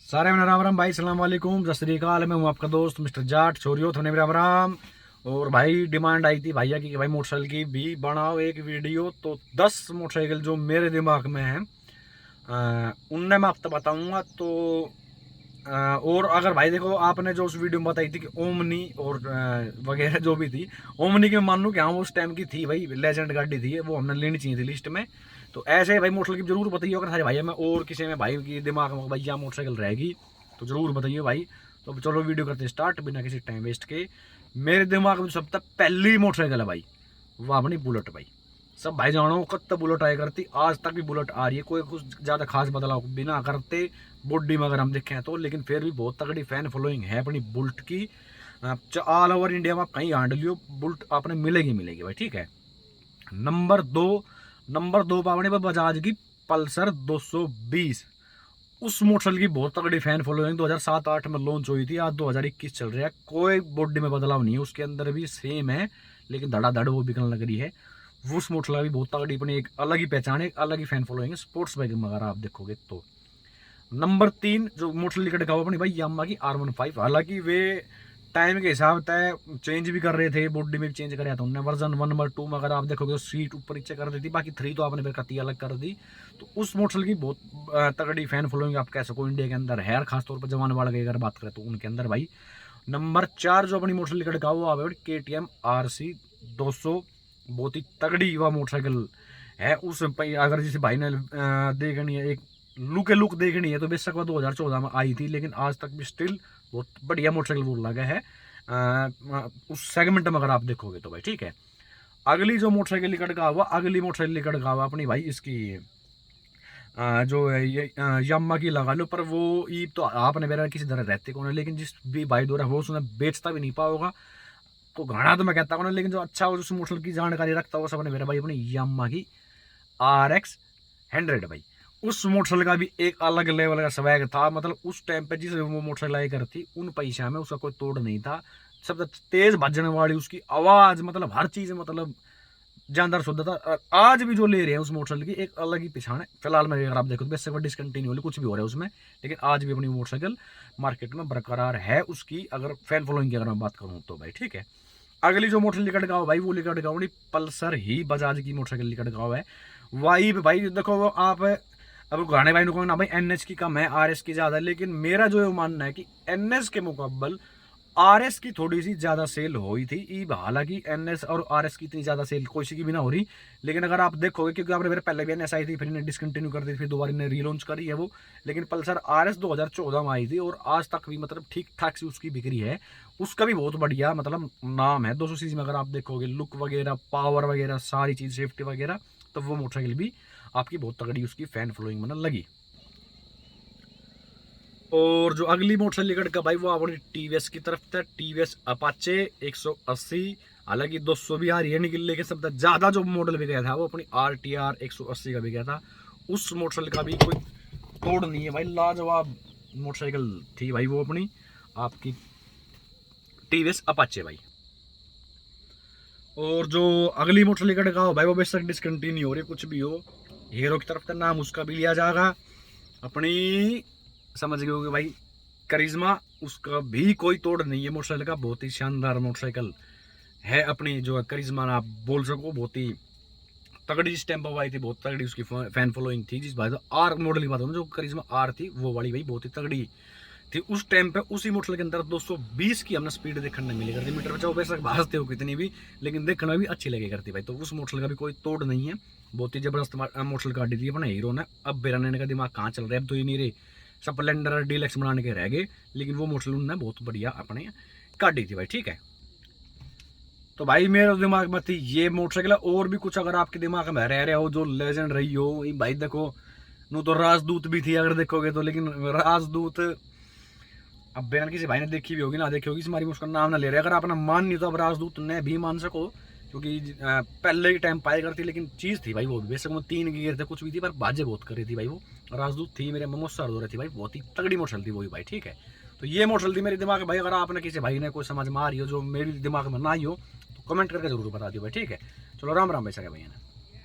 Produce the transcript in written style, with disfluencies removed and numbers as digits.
सारे में राम राम भाई, सलाम वालेकुम, सत श्री अकाल। मैं हूँ आपका दोस्त मिस्टर जाट छोरियो थोने में राम राम। और भाई डिमांड आई थी भैया की कि भाई मोटरसाइकिल की भी बनाओ एक वीडियो। तो 10 मोटरसाइकिल जो मेरे दिमाग में है उनने मैं आपको बताऊंगा। तो और अगर भाई देखो, आपने जो उस वीडियो में बताई थी कि ओमनी और वगैरह जो भी थी, ओमनी की मैं मान लूँ कि हाँ वो उस टाइम की थी भाई, लेजेंड गाड़ी थी, वो हमने लेनी चाहिए थी लिस्ट में। तो ऐसे भाई मोटरसाइकिल की जरूर बताइए अगर सारे भाई में और किसी में भाई की दिमाग में भैया मोटरसाइकिल रहेगी तो जरूर बताइए भाई। तो चलो वीडियो करते स्टार्ट बिना किसी टाइम वेस्ट के। मेरे दिमाग में सब तक पहली मोटरसाइकिल है भाई, वो अपनी बुलेट भाई। सब भाई जानो कब तक बुलेट आया करती, आज तक भी बुलेट आ रही है, कोई कुछ ज़्यादा खास बदलाव बिना करते बॉडी में अगर हम देखें तो। लेकिन फिर भी बहुत तगड़ी फैन फॉलोइंग है अपनी बुलेट की। ऑल ओवर इंडिया में आप कहीं हांड लियो बुलेट आपने मिलेगी मिलेगी भाई, ठीक है। नंबर दो पावने पर बजाज की पल्सर 220। उस मोटरसाइकिल की बहुत तगड़ी फैन फॉलोइंग 2007-8 में लॉन्च हुई थी, आज 2021 चल रहा है, कोई बॉडी में बदलाव नहीं है, उसके अंदर भी सेम है लेकिन धड़ाधड़ वो बिकने लग रही है। उस मोटरसाइकिल भी बहुत तगड़ी अपनी एक अलग ही पहचान है, एक अलग ही फैन फॉलोइंग है स्पोर्ट्स बाइक में अगर आप देखोगे तो। नंबर 3 जो मोटरसाइकिल का अपनी भाई यामा की R15। हालांकि वे टाइम के हिसाब तय चेंज भी कर रहे थे, बॉडी में भी चेंज कराया था उन्होंने। वर्जन 1 नंबर 2 में अगर आप देखोगे तो सीट ऊपर नीचे कर दी थी, बाकी 3 तो आपने फिर कती अलग कर दी। तो उस मोटरसाइकिल की बहुत तगड़ी फैन फॉलोइंग आप कह सको इंडिया के अंदर है, खासतौर पर जवान वाले की अगर बात करें तो उनके अंदर भाई। नंबर 4 जो अपनी मोटरसाइकिल का वो आवे KTM RC 200। बहुत ही तगड़ी वह मोटरसाइकिल है। उस अगर जिसे भाई ने देखनी है, एक लुक देखनी है तो बेशक वह 2014 में आई थी, लेकिन आज तक भी स्टिल बहुत बढ़िया मोटरसाइकिल वो लगा है उस सेगमेंट में अगर आप देखोगे तो भाई, ठीक है। अगली जो मोटरसाइकिल निकट का हुआ, अगली मोटरसाइकिल निकट का हुआ अपनी भाई इसकी जो है ये यामा की लगा लो। पर वो ई तो आपने मेरा किसी तरह रहते कौन है, लेकिन जिस भी भाई दो रहा है वो उसने बेचता भी नहीं पाओगा तो घाना तो मैं कहता हूँ ना। लेकिन जो अच्छा उस मोटरसाइकिल की जानकारी रखता हो सबने मेरा भाई अपनी यामा की RX 100 भाई। उस मोटरसाइकिल का भी एक अलग लेवल का स्वैग था, मतलब उस टाइम पे जिस वो मोटरसाइकिल आई करती उन पैसा में उसका कोई तोड़ नहीं था। सबसे तेज भजने वाली उसकी आवाज, मतलब हर चीज मतलब जानदार शुद्ध था। और आज भी जो ले रहे हैं उस मोटरसाइकिल की एक अलग ही पहचान है। फिलहाल में अगर आप देखो तो बेशक डिसकंटिन्यू हो कुछ भी हो रहा है उसमें, लेकिन आज भी अपनी मोटरसाइकिल मार्केट में बरकरार है उसकी, अगर फैन फॉलोइंग की अगर मैं बात करूँ तो भाई, ठीक है। अगली जो मोटरसाइकिल लिकट गाँव भाई, वो लिकट गाँव नहीं पल्सर ही बजाज की मोटरसाइकिल लिकट गाँव है। वही भाई देखो वो आप अब गाने भाई को ना भाई NH की कम है, RS की ज्यादा है, लेकिन मेरा जो मानना है कि NS के मुकाबल RS की थोड़ी सी ज्यादा सेल हुई थी। हालांकि NS और RS की इतनी ज्यादा सेल कोई सी की भी ना हो रही, लेकिन अगर आप देखोगे क्योंकि आपने मेरे पहले भी NS आई थी, फिर इन्हें डिसकंटिन्यू कर दी, फिर दोबारा इन्हें रीलॉन्च करी है वो। लेकिन पल्सर RS 2014 में आई थी और आज तक भी मतलब ठीक ठाक सी उसकी बिक्री है। उसका भी बहुत बढ़िया मतलब नाम है 200 cc में। अगर आप देखोगे लुक वगैरह, पावर वगैरह, सारी चीज, सेफ्टी वगैरह, तो वो मोटरसाइकिल भी आपकी बहुत तगड़ी उसकी फैन फॉलोइंग में लगी। और जो अगली मोटरसाइकिल का भाई वो अपनी TVS की तरफ था, TVS अपाचे 180। हालांकि 200 भी आ रही है निकल, लेकिन सबसे ज्यादा जो मॉडल भी गया था वो अपनी RTR 180 का भी गया था। उस मोटरसाइकिल का भी कोई तोड़ नहीं है भाई, लाजवाब मोटरसाइकिल थी भाई वो अपनी आपकी TVS अपाचे भाई। और जो अगली मोटरसाइकिल का हो भाई वो बेशक डिसकंटिन्यू हो रही कुछ भी हो, हीरो की तरफ का नाम उसका भी लिया जाएगा अपनी, समझ गए होगे भाई, करिश्मा। उसका भी कोई तोड़ नहीं है मोटरसाइकिल का, बहुत ही शानदार मोटरसाइकिल है अपनी जो करिश्मा आप बोल सको। बहुत ही तगड़ी जिस टाइम पर आई थी, बहुत तगड़ी उसकी फैन फॉलोइंग थी। जिस भाई R मॉडल की बात हो, जो करिश्मा R थी वो वाली भाई बहुत ही तगड़ी थी उस टाइम पे। उसी मोटरसाइकिल के अंदर 220 की हमने स्पीड देखने मिली करती मीटर पे, चाहे बेशक भाजते हो कितनी भी, लेकिन देखने में भी अच्छी लगे करती भाई। तो उस मोटरसाइकिल का भी कोई तोड़ नहीं है, बहुत ही जबरदस्त मोटरसाइकिल गाड़ी थी अपने हीरो ने। अब बेराने का दिमाग कहाँ चल रहा है, अब तो ये नहीं रहे स्प्लेंडर डीलक्स बनाने के रह गए, लेकिन वो मोटरसाइकिल उन्होंने बहुत बढ़िया अपने गाड़ी थी भाई, ठीक है। तो भाई मेरे दिमाग में थी ये मोटरसाइकिल। और भी कुछ अगर आपके दिमाग में रह रहे हो जो लेजेंड रही हो भाई, देखो नू तो राजदूत भी थी अगर देखोगे तो, लेकिन राजदूत अब बैन किसी भाई ने देखी भी होगी ना देखी होगी, हमारी उसका नाम ना ले रहे। अगर आपने मान नहीं तो अब राजदूत ने भी मान सको, क्योंकि पहले ही टाइम पाई करती, लेकिन चीज़ थी भाई वो भी। बेशक वो 3 गियर थे कुछ भी थी, पर बाजे बहुत कर रही थी भाई वो। राजदूत थी मेरे ममो सर हो रही थी भाई, बहुत ही तगड़ी मोटरसाइकिल थी वो भी भाई, ठीक है। तो ये मोटरसाइकिल थी मेरे दिमाग में भाई। अगर आपने किसी भाई ने कोई समझ में आ रही हो जो मेरी दिमाग में ना ही हो तो कमेंट करके जरूर बता दियो भाई, ठीक है। चलो राम राम भाई सारे भैया।